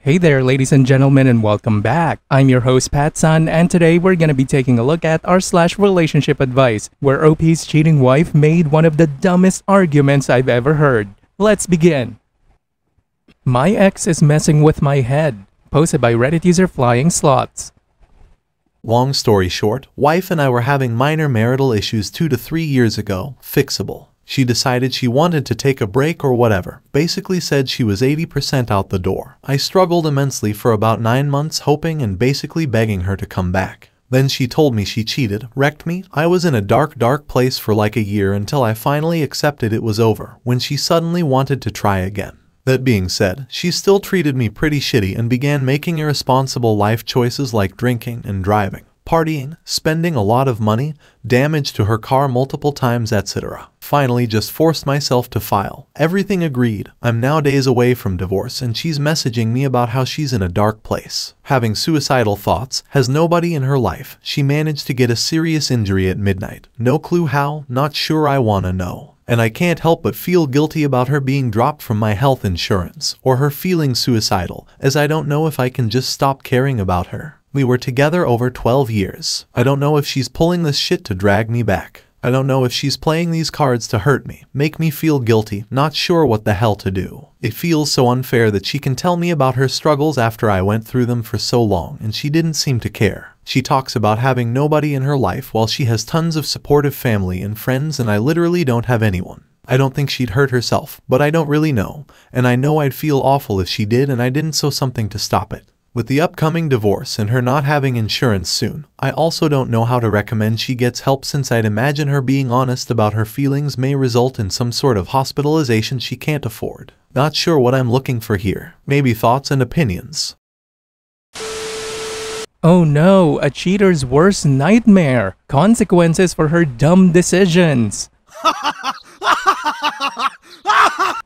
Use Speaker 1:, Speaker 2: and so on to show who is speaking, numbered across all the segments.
Speaker 1: Hey there, ladies and gentlemen, and welcome back. I'm your host, Pattsun, and today we're gonna be taking a look at r/relationship advice, where OP's cheating wife made one of the dumbest arguments I've ever heard. Let's begin. My ex is messing with my head. Posted by Reddit user Flying Slots.
Speaker 2: Long story short, wife and I were having minor marital issues 2 to 3 years ago, fixable. She decided she wanted to take a break or whatever, basically said she was 80% out the door. I struggled immensely for about 9 months, hoping and basically begging her to come back. Then she told me she cheated, wrecked me. I was in a dark place for like a year until I finally accepted it was over, when she suddenly wanted to try again. That being said, she still treated me pretty shitty and began making irresponsible life choices like drinking and driving, partying, spending a lot of money, damage to her car multiple times, etc. Finally just forced myself to file. Everything agreed. I'm now days away from divorce and she's messaging me about how she's in a dark place, having suicidal thoughts, has nobody in her life. She managed to get a serious injury at midnight. No clue how, not sure, I wanna know. And I can't help but feel guilty about her being dropped from my health insurance, or her feeling suicidal, as I don't know if I can just stop caring about her. We were together over 12 years. I don't know if she's pulling this shit to drag me back. I don't know if she's playing these cards to hurt me, make me feel guilty, not sure what the hell to do. It feels so unfair that she can tell me about her struggles after I went through them for so long and she didn't seem to care. She talks about having nobody in her life while she has tons of supportive family and friends, and I literally don't have anyone. I don't think she'd hurt herself, but I don't really know, and I know I'd feel awful if she did and I didn't, so something to stop it. With the upcoming divorce and her not having insurance soon, I also don't know how to recommend she gets help, since I'd imagine her being honest about her feelings may result in some sort of hospitalization she can't afford. Not sure what I'm looking for here. Maybe thoughts and opinions.
Speaker 1: Oh no, a cheater's worst nightmare. Consequences for her dumb decisions.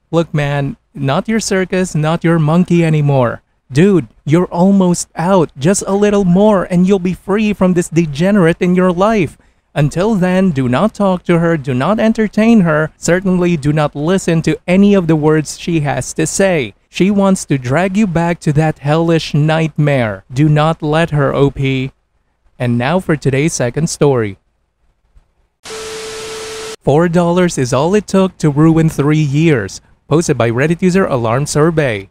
Speaker 1: Look man, not your circus, not your monkey anymore. Dude, you're almost out. Just a little more and you'll be free from this degenerate in your life. Until then, do not talk to her, do not entertain her, certainly do not listen to any of the words she has to say. She wants to drag you back to that hellish nightmare. Do not let her, OP. And now for today's second story. $4 is all it took to ruin 3 years. Posted by Reddit user Alarm Survey.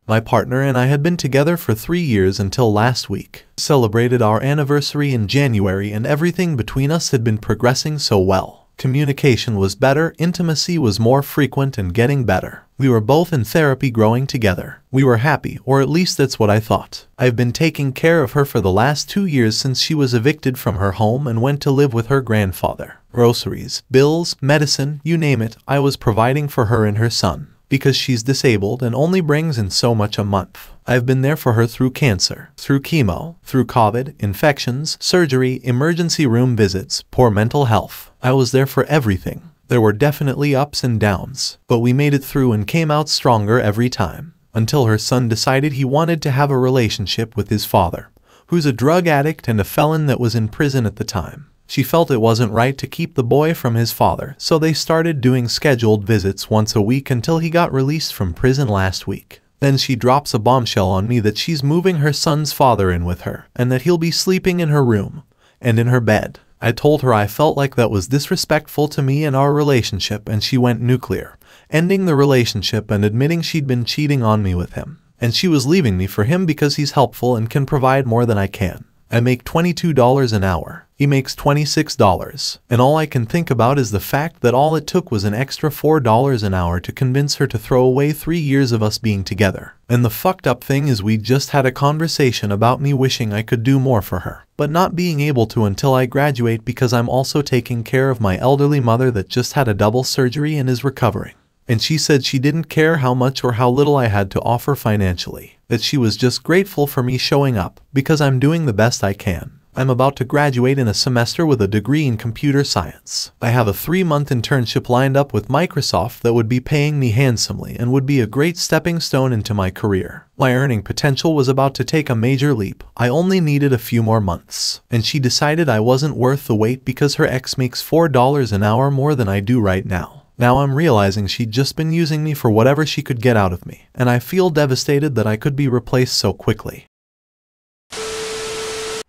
Speaker 2: My partner and I had been together for 3 years until last week. Celebrated our anniversary in January and everything between us had been progressing so well. Communication was better, intimacy was more frequent and getting better. We were both in therapy, growing together. We were happy, or at least that's what I thought. I've been taking care of her for the last 2 years since she was evicted from her home and went to live with her grandfather. Groceries, bills, medicine, you name it, I was providing for her and her son, because she's disabled and only brings in so much a month. I've been there for her through cancer, through chemo, through COVID, infections, surgery, emergency room visits, poor mental health. I was there for everything. There were definitely ups and downs, but we made it through and came out stronger every time. Until her son decided he wanted to have a relationship with his father, who's a drug addict and a felon that was in prison at the time. She felt it wasn't right to keep the boy from his father, so they started doing scheduled visits once a week until he got released from prison last week. Then she drops a bombshell on me that she's moving her son's father in with her, and that he'll be sleeping in her room and in her bed. I told her I felt like that was disrespectful to me and our relationship, and she went nuclear, ending the relationship and admitting she'd been cheating on me with him. And she was leaving me for him because he's helpful and can provide more than I can. I make $22 an hour. He makes $26. And all I can think about is the fact that all it took was an extra $4 an hour to convince her to throw away 3 years of us being together. And the fucked up thing is we just had a conversation about me wishing I could do more for her, but not being able to until I graduate because I'm also taking care of my elderly mother that just had a double surgery and is recovering. And she said she didn't care how much or how little I had to offer financially, that she was just grateful for me showing up, because I'm doing the best I can. I'm about to graduate in a semester with a degree in computer science. I have a 3-month internship lined up with Microsoft that would be paying me handsomely and would be a great stepping stone into my career. My earning potential was about to take a major leap. I only needed a few more months. And she decided I wasn't worth the wait because her ex makes $4 an hour more than I do right now. Now I'm realizing she'd just been using me for whatever she could get out of me, and I feel devastated that I could be replaced so quickly.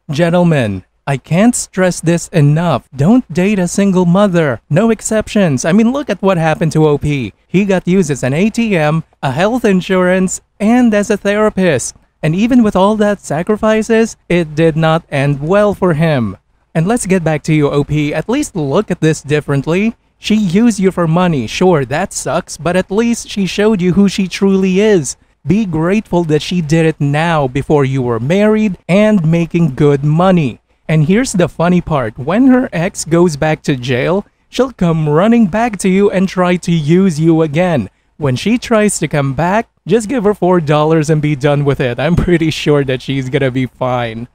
Speaker 1: Gentlemen, I can't stress this enough. Don't date a single mother. No exceptions. I mean, look at what happened to OP. He got used as an ATM, a health insurance, and as a therapist. And even with all that sacrifices, it did not end well for him. And let's get back to you, OP. At least look at this differently. She used you for money. Sure, that sucks, but at least she showed you who she truly is. Be grateful that she did it now before you were married and making good money. And here's the funny part. When her ex goes back to jail, she'll come running back to you and try to use you again. When she tries to come back, just give her $4 and be done with it. I'm pretty sure that she's gonna be fine.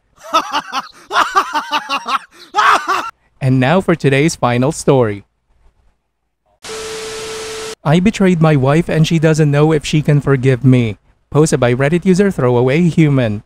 Speaker 1: And now for today's final story. I betrayed my wife and she doesn't know if she can forgive me. Posted by Reddit user Throwaway Human.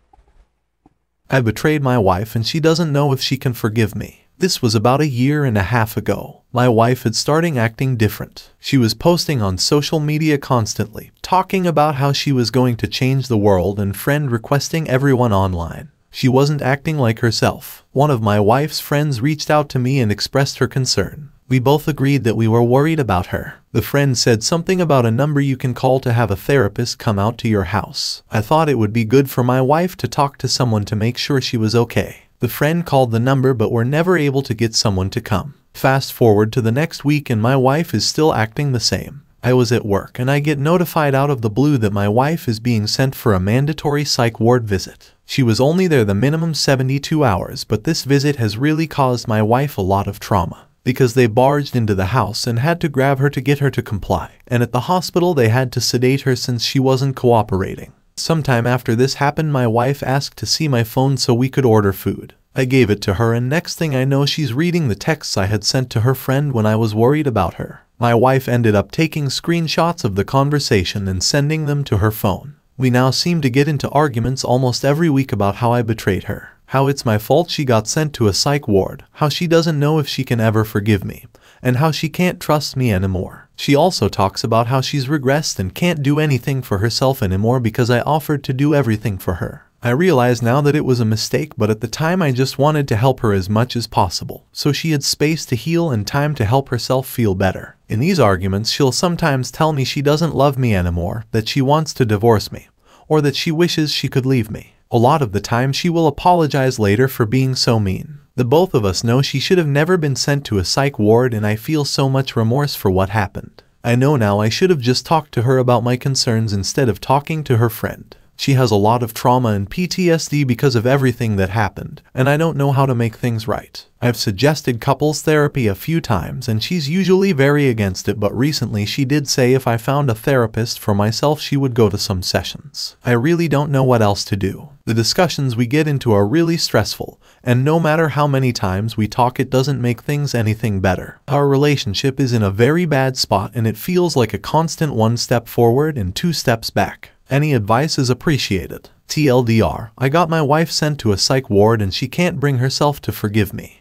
Speaker 2: I betrayed my wife and she doesn't know if she can forgive me. This was about a year and a half ago. My wife had started acting different. She was posting on social media constantly, talking about how she was going to change the world and friend requesting everyone online. She wasn't acting like herself. One of my wife's friends reached out to me and expressed her concern. We both agreed that we were worried about her. The friend said something about a number you can call to have a therapist come out to your house. I thought it would be good for my wife to talk to someone to make sure she was okay. The friend called the number but were never able to get someone to come. Fast forward to the next week and my wife is still acting the same. I was at work and I get notified out of the blue that my wife is being sent for a mandatory psych ward visit. She was only there the minimum 72 hours, but this visit has really caused my wife a lot of trauma. Because they barged into the house and had to grab her to get her to comply. And at the hospital they had to sedate her since she wasn't cooperating. Sometime after this happened, my wife asked to see my phone so we could order food. I gave it to her and next thing I know she's reading the texts I had sent to her friend when I was worried about her. My wife ended up taking screenshots of the conversation and sending them to her phone. We now seem to get into arguments almost every week about how I betrayed her. How it's my fault she got sent to a psych ward, how she doesn't know if she can ever forgive me, and how she can't trust me anymore. She also talks about how she's regressed and can't do anything for herself anymore because I offered to do everything for her. I realize now that it was a mistake, but at the time I just wanted to help her as much as possible, so she had space to heal and time to help herself feel better. In these arguments, she'll sometimes tell me she doesn't love me anymore, that she wants to divorce me, or that she wishes she could leave me. A lot of the time she will apologize later for being so mean. The both of us know she should have never been sent to a psych ward and I feel so much remorse for what happened. I know now I should have just talked to her about my concerns instead of talking to her friend. She has a lot of trauma and PTSD because of everything that happened, and I don't know how to make things right. I've suggested couples therapy a few times and she's usually very against it, but recently she did say if I found a therapist for myself she would go to some sessions. I really don't know what else to do. The discussions we get into are really stressful, and no matter how many times we talk it doesn't make things anything better. Our relationship is in a very bad spot and it feels like a constant 1 step forward and 2 steps back. Any advice is appreciated. TLDR, I got my wife sent to a psych ward and she can't bring herself to forgive me.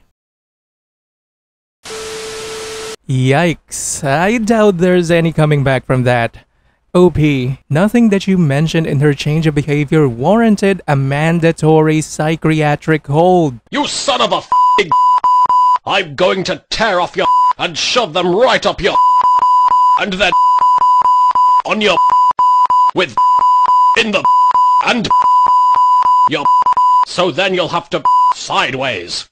Speaker 1: Yikes, I doubt there's any coming back from that. OP, nothing that you mentioned in her change of behavior warranted a mandatory psychiatric hold.
Speaker 3: You son of a f***ing I'm going to tear off your and shove them right up your and then on your with in the and your so then you'll have to sideways.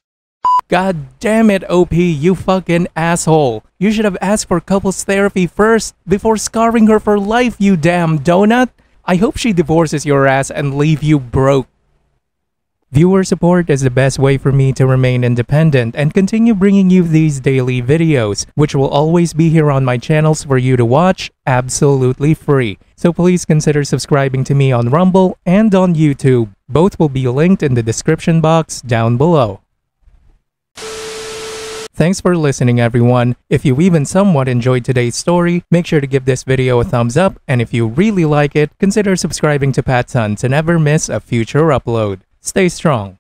Speaker 1: God damn it, OP, you fucking asshole. You should have asked for couples therapy first before scarring her for life, you damn donut. I hope she divorces your ass and leave you broke. Viewer support is the best way for me to remain independent and continue bringing you these daily videos, which will always be here on my channels for you to watch absolutely free. So please consider subscribing to me on Rumble and on YouTube. Both will be linked in the description box down below. Thanks for listening, everyone. If you even somewhat enjoyed today's story, make sure to give this video a thumbs up, and if you really like it, consider subscribing to PattSun to never miss a future upload. Stay strong.